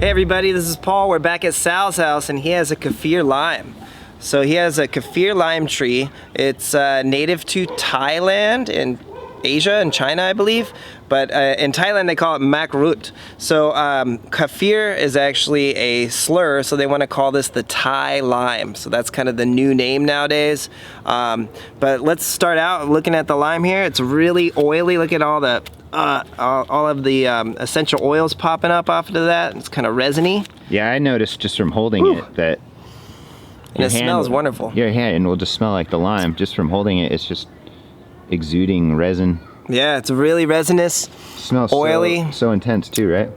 Hey everybody, this is Paul. We're back at Sal's house and he has a KAFFIR lime. So he has a KAFFIR lime tree. It's native to Thailand and Asia and China, I believe. But in Thailand they call it makrut. So KAFFIR is actually a slur, so they want to call this the Thai lime. So that's kind of the new name nowadays. But let's start out looking at the lime here. It's really oily. Look at all the all of the essential oils popping up off of that. It's kind of resiny. Yeah, I noticed just from holding it that and it smells wonderful. Your hand will just smell like the lime just from holding it. It's just exuding resin. Yeah, it's really resinous. Smells oily. So intense too, right?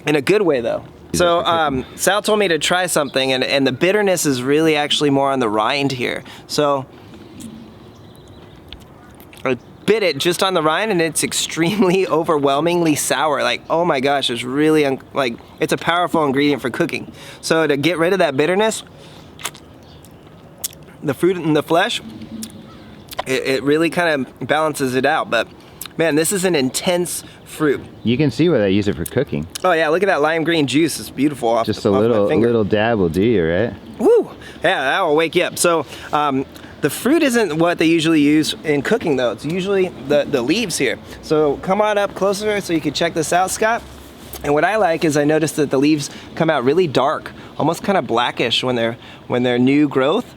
In a good way though. So Sal told me to try something, and the bitterness is really actually more on the rind here. So I bit it just on the rind and it's extremely overwhelmingly sour. Like, oh my gosh, it's really like, it's a powerful ingredient for cooking. So to get rid of that bitterness, the fruit and the flesh, it really kind of balances it out. But man, this is an intense fruit. You can see why they use it for cooking. Oh yeah, look at that lime green juice. It's beautiful. Just a little dab will do you, right? Woo! Yeah, that will wake you up. So the fruit isn't what they usually use in cooking though. It's usually the leaves here. So come on up closer so you can check this out, Scott. And what I like is I noticed that the leaves come out really dark, almost kind of blackish when they're new growth.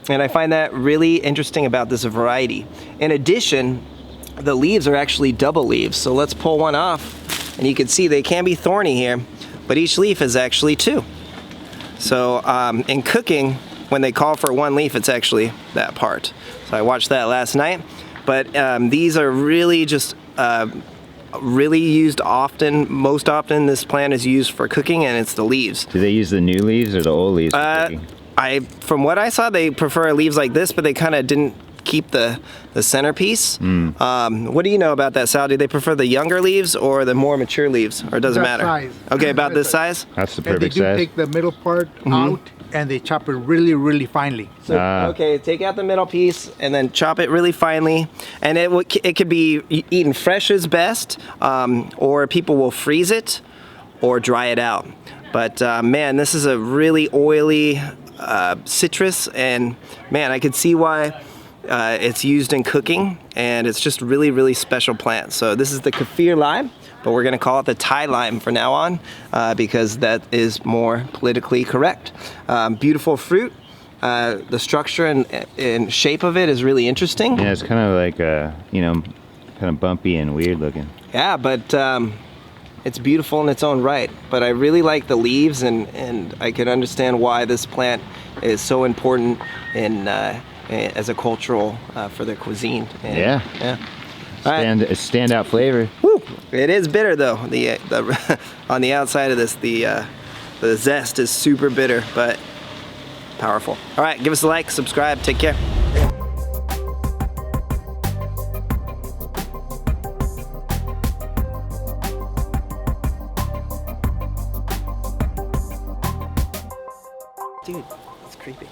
And I find that really interesting about this variety. In addition, the leaves are actually double leaves. So let's pull one off and you can see they can be thorny here, but each leaf is actually two. So in cooking, when they call for one leaf, it's actually that part. So I watched that last night, but these are really just really used often. Most often this plant is used for cooking and it's the leaves. Do they use the new leaves or the old leaves for cooking? From what I saw, they prefer leaves like this, but they kind of didn't keep the centerpiece. What do you know about that, Sal? Do they prefer the younger leaves or the more mature leaves, or does it matter? Size. Okay, about this size? That's the perfect size. size. They do take the middle part out and they chop it really, really finely. So, okay, take out the middle piece and then chop it really finely. And it could be eaten fresh is best, or people will freeze it or dry it out. But man, this is a really oily citrus, and man, I could see why it's used in cooking, and it's just really, really special plant. So this is the KAFFIR lime, but we're gonna call it the Thai lime from now on because that is more politically correct. Beautiful fruit. The structure and shape of it is really interesting. Yeah, it's kind of like you know, kind of bumpy and weird looking. Yeah, but it's beautiful in its own right. But I really like the leaves, and I can understand why this plant is so important in as a cultural for their cuisine. And, yeah. Right. Standout flavor. Woo! It is bitter though. The on the outside of this, the zest is super bitter, but powerful. All right, give us a like, subscribe, take care. Dude, it's creepy.